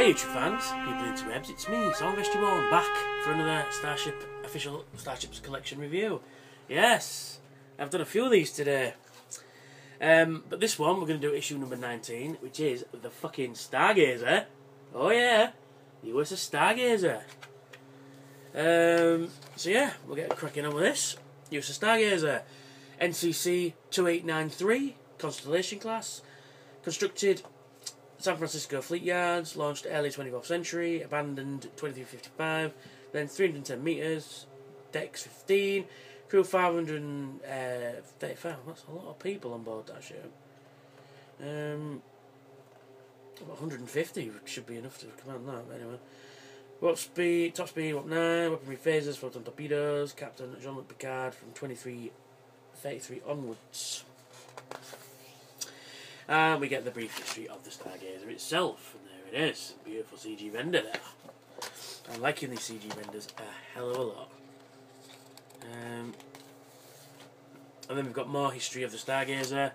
Hey YouTube fans, people into webs, it's me, Storgazer back for another official Starships collection review. Yes, I've done a few of these today. But this one we're going to do issue number 19, which is the fucking Stargazer. Oh yeah, the USS Stargazer. So yeah, we'll get cracking on with this. USS Stargazer NCC-2893, Constellation class, constructed San Francisco Fleet Yards, launched early 24th century, abandoned 2355, then 310 metres, decks 15, crew 535. That's a lot of people on board that ship. About 150 should be enough to command that, but anyway. Top speed, warp 9, weaponry phasers, photon torpedoes, Captain Jean-Luc Picard from 2333 onwards. And we get the brief history of the Stargazer itself, and there it is, beautiful CG render there. I'm liking these CG renders a hell of a lot. And then we've got more history of the Stargazer.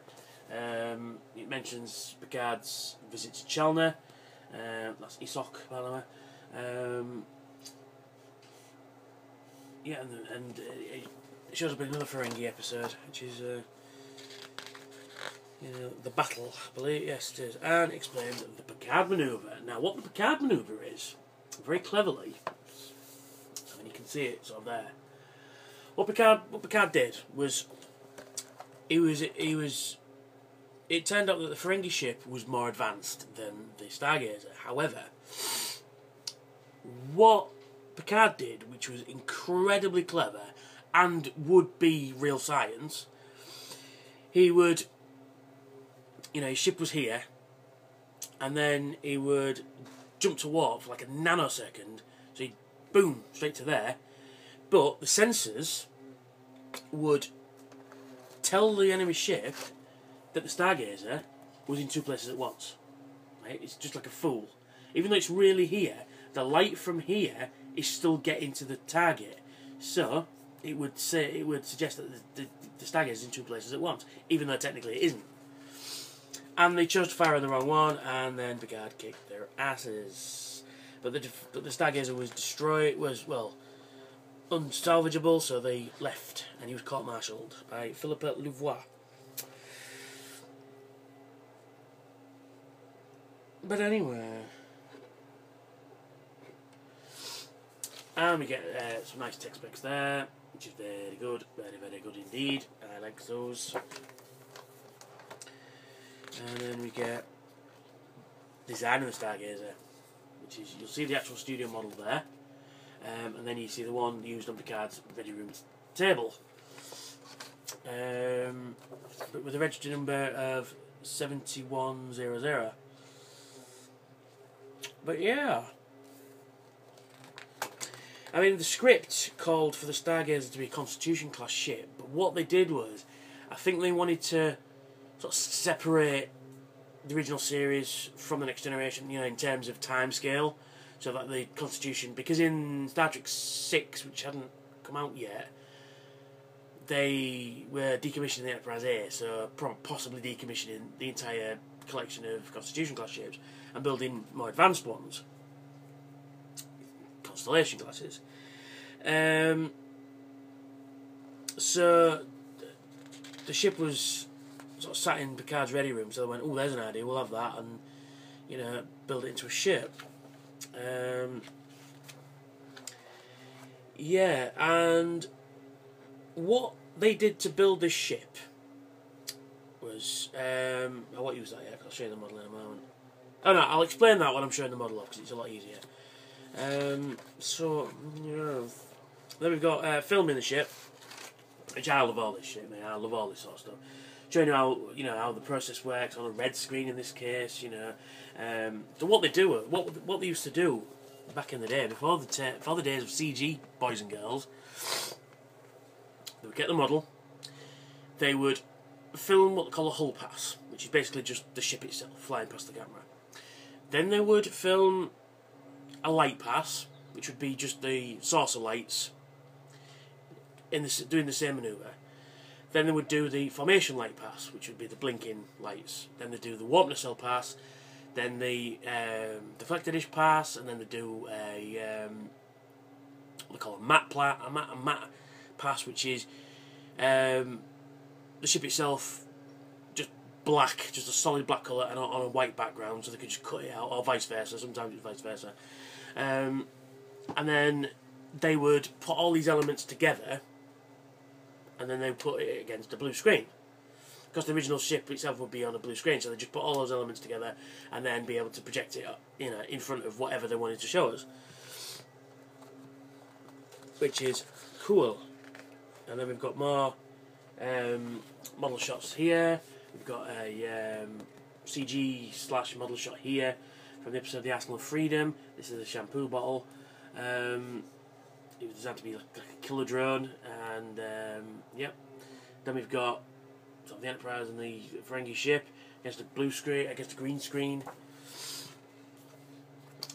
It mentions Picard's visit to Chalna. That's Isok, by the way. Yeah, and it shows up in another Ferengi episode, which is the battle, I believe, yes it is, and explains the Picard manoeuvre. Now, what the Picard manoeuvre is, very cleverly, I mean you can see it sort of there. What Picard did was, it turned out that the Ferengi ship was more advanced than the Stargazer. However, what Picard did, which was incredibly clever and would be real science, he would, his ship was here, and then he would jump to warp for like a nanosecond, so he'd boom, straight to there, but the sensors would tell the enemy ship that the Stargazer was in two places at once. Right? It's just like a fool. Even though it's really here, the light from here is still getting to the target, so it would suggest that the Stargazer is in two places at once, even though technically it isn't. And they chose to fire on the wrong one, and then Picard kicked their asses. But the Stargazer was unsalvageable, so they left, and he was court-martialed by Philippe Louvois. But anyway, and we get some nice text specs there, which is very good, very, very good indeed. I like those. And then we get design of the Stargazer, which is, you'll see the actual studio model there, and then you see the one used on Picard's ready room table, but with a register number of 7100. But yeah, I mean, the script called for the Stargazer to be a Constitution class ship, but what they did was, I think they wanted to sort of separate the original series from the Next Generation, in terms of time scale, so that the Constitution, because in Star Trek 6, which hadn't come out yet, they were decommissioning the Enterprise A, so possibly decommissioning the entire collection of Constitution class ships and building more advanced ones, Constellation classes. So the ship was sort of sat in Picard's ready room, so they went, oh, there's an idea, we'll have that, and build it into a ship. Yeah, and what they did to build this ship was, I won't use that yet, because I'll show you the model in a moment. Oh no, I'll explain that when I'm showing the model off, because it's a lot easier. So, yeah. Then we've got filming the ship, which I love all this shit, man. I love all this sort of stuff. Showing you how the process works on a red screen in this case, So what they do, what they used to do back in the day, before the days of CG, boys and girls, they would get the model, they would film what they call a hull pass, which is basically just the ship itself flying past the camera. Then they would film a light pass, which would be just the saucer lights doing the same manoeuvre. Then they would do the formation light pass, which would be the blinking lights. Then they do the warp nacelle pass, Then the deflector dish pass, and then they do a what they call a matte pass, which is the ship itself just black, just a solid black colour, and on a white background, so they can just cut it out, or vice versa. Sometimes it's vice versa. And then they would put all these elements together, and then they would put it against a blue screen. Because the original ship itself would be on a blue screen, so they just put all those elements together and then be able to project it, you know, in front of whatever they wanted to show us, which is cool. And then we've got more model shots here. We've got a CG / model shot here from the episode The Arsenal of Freedom. This is a shampoo bottle. It was designed to be like a killer drone, and yep. Then we've got sort of the Enterprise and the Ferengi ship against the blue screen, against the green screen.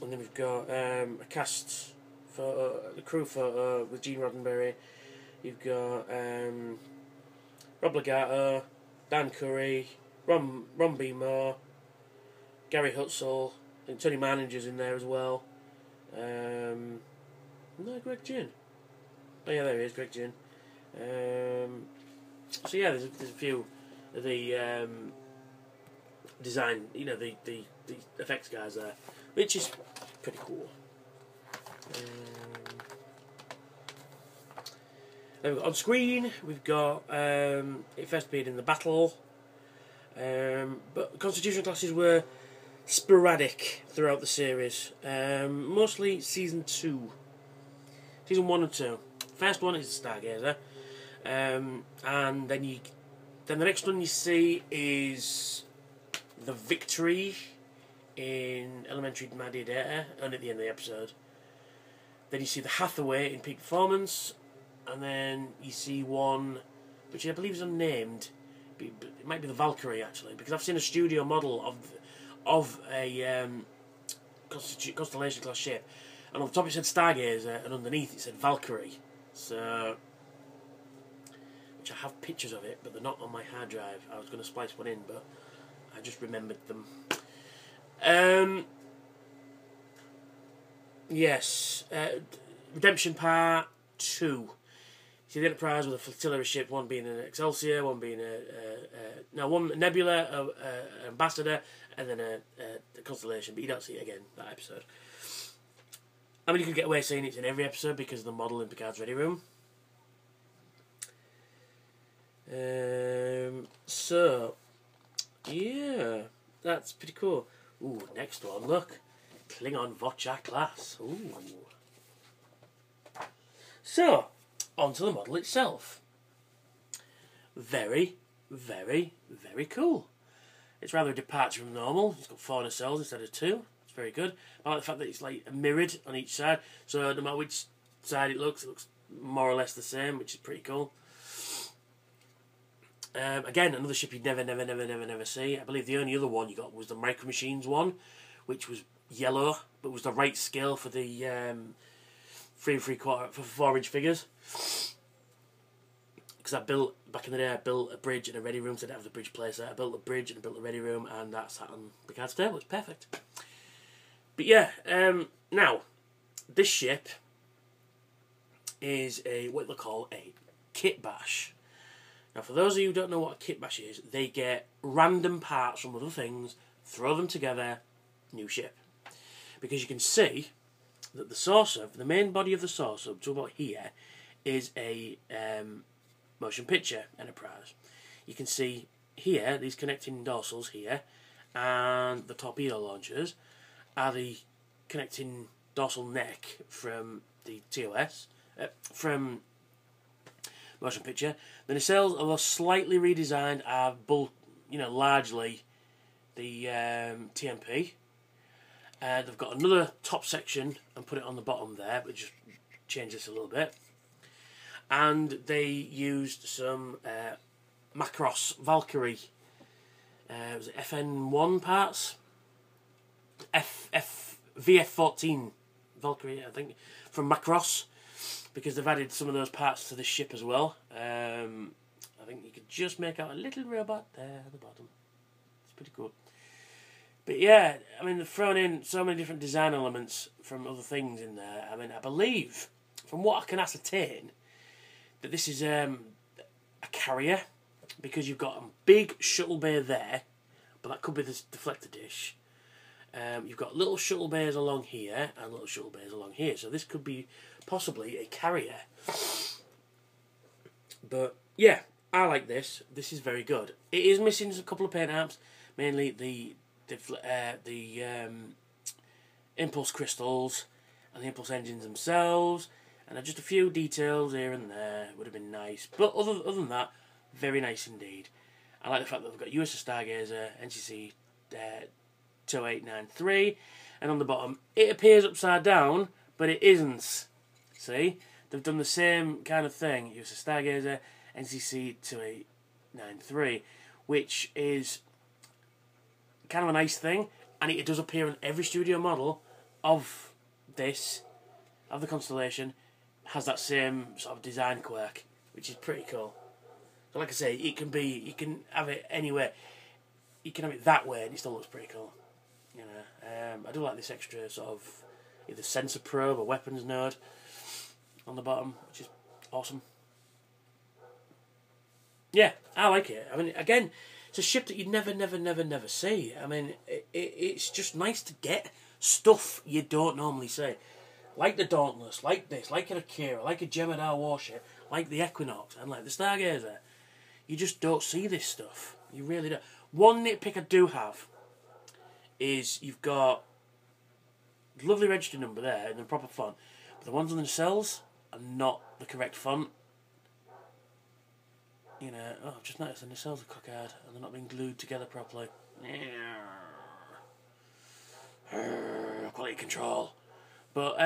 And then we've got a cast photo, the crew photo with Gene Roddenberry. You've got Rob Legato, Dan Curry, Ron B. Moore, Gary Hutzel, and Tony Manninger's in there as well. No, Greg Ginn. Oh yeah, there he is, Greg Ginn. So yeah, there's a few of the design, you know, the effects guys there, which is pretty cool. Then we've got on screen, we've got it first appeared in the battle, but Constitution classes were sporadic throughout the series, mostly season 2. Season 1 and 2. First one is the Stargazer, and then the next one you see is the Victory in Elementary Media Data, and at the end of the episode. Then you see the Hathaway in Peak Performance, and then you see one which I believe is unnamed. It might be the Valkyrie actually, because I've seen a studio model of a Constellation class ship, and on the top it said Stargazer, and underneath it said Valkyrie. So, which I have pictures of it, but they're not on my hard drive. I was going to splice one in, but I just remembered them. Yes, Redemption Part 2. See the Enterprise with a flotilla ship, one being an Excelsior, one being one Nebula, Ambassador, and then a Constellation. But you don't see it again that episode. I mean, you could get away saying it's in every episode because of the model in Picard's ready room. So yeah, that's pretty cool. Ooh, next one, look, Klingon Vocha class. Ooh. So, onto the model itself. Very, very, very cool. It's rather a departure from normal. It's got 4 nacelles instead of 2. It's very good. I like the fact that it's like mirrored on each side, so no matter which side it looks more or less the same, which is pretty cool. Again, another ship you'd never see. I believe the only other one you got was the Micro Machines one, which was yellow, but was the right scale for the 3 3/4 for 4-inch figures. Because back in the day, I built a bridge and a ready room, so I didn't have the bridge placer. I built a bridge and I built a ready room, and that sat on Picard's table. It's perfect. But yeah, now this ship is what they call a kit bash. Now, for those of you who don't know what a kit bash is, they get random parts from other things, throw them together, new ship. Because you can see that the saucer, the main body of the saucer, up to about here, is a motion picture Enterprise. You can see here, these connecting dorsals here, and the torpedo launchers are the connecting dorsal neck from the TOS, from motion picture. The nacelles, although slightly redesigned, are largely the TMP. They've got another top section and put it on the bottom there, but just change this a little bit. And they used some Macross Valkyrie. Was it FN1 parts? VF14 Valkyrie, I think, from Macross, because they've added some of those parts to the ship as well. I think you could just make out a little robot there at the bottom. It's pretty cool. But yeah, I mean, they've thrown in so many different design elements from other things in there. I mean, I believe, from what I can ascertain, that this is a carrier, because you've got a big shuttle bay there, but that could be the deflector dish. You've got little shuttle bays along here and little shuttle bays along here, so this could be possibly a carrier. But yeah, I like this. This is very good. It is missing a couple of paint apps, mainly the impulse crystals and the impulse engines themselves, and just a few details here and there would have been nice. But other than that, very nice indeed. I like the fact that we've got USS Stargazer NCC-2893, and on the bottom it appears upside down, but it isn't. See, they've done the same kind of thing. USS Stargazer NCC-2893, which is kind of a nice thing, and it does appear in every studio model of this, of the Constellation, has that same sort of design quirk, which is pretty cool. So like I say, it can be, you can have it anywhere. You can have it that way and it still looks pretty cool. You know, I do like this extra sort of either sensor probe or weapons node on the bottom, which is awesome. Yeah, I like it. I mean, again, it's a ship that you'd never see. I mean, it's just nice to get stuff you don't normally see. Like the Dauntless, like this, like an Akira, like a Jem'Hadar warship, like the Equinox, and like the Stargazer. You just don't see this stuff. You really don't. One nitpick I do have is you've got lovely register number there in the proper font, but the ones on the nacelles are not the correct font. You know, oh, I've just noticed the nacelles are cockeyed and they're not being glued together properly. Quality control. But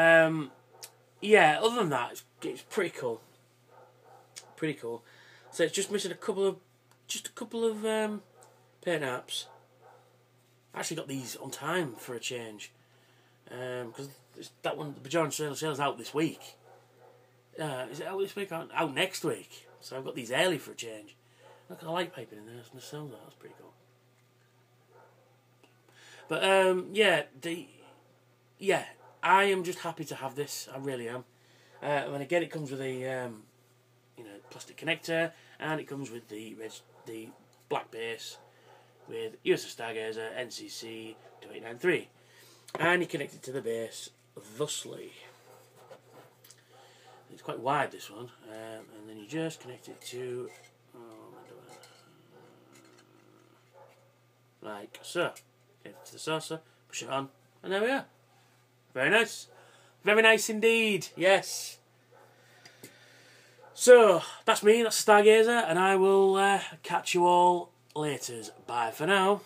yeah, other than that, it's pretty cool. Pretty cool. So it's just missing a couple of paint apps. I actually got these on time for a change, because that one, the Bajoran Sailor's out this week. Is it out this week? Out next week. So I've got these early for a change. Look, I like piping in there. That's pretty cool. But yeah, I am just happy to have this. I really am. And again, it comes with a plastic connector, and it comes with the black base with USS Stargazer NCC-2893, and you connect it to the base thusly. It's quite wide, this one, and then you just connect it to like so. Get it to the saucer, push it on, and there we are. Very nice. Very nice indeed, yes. So, that's me, that's Stargazer, and I will catch you all later. Bye for now.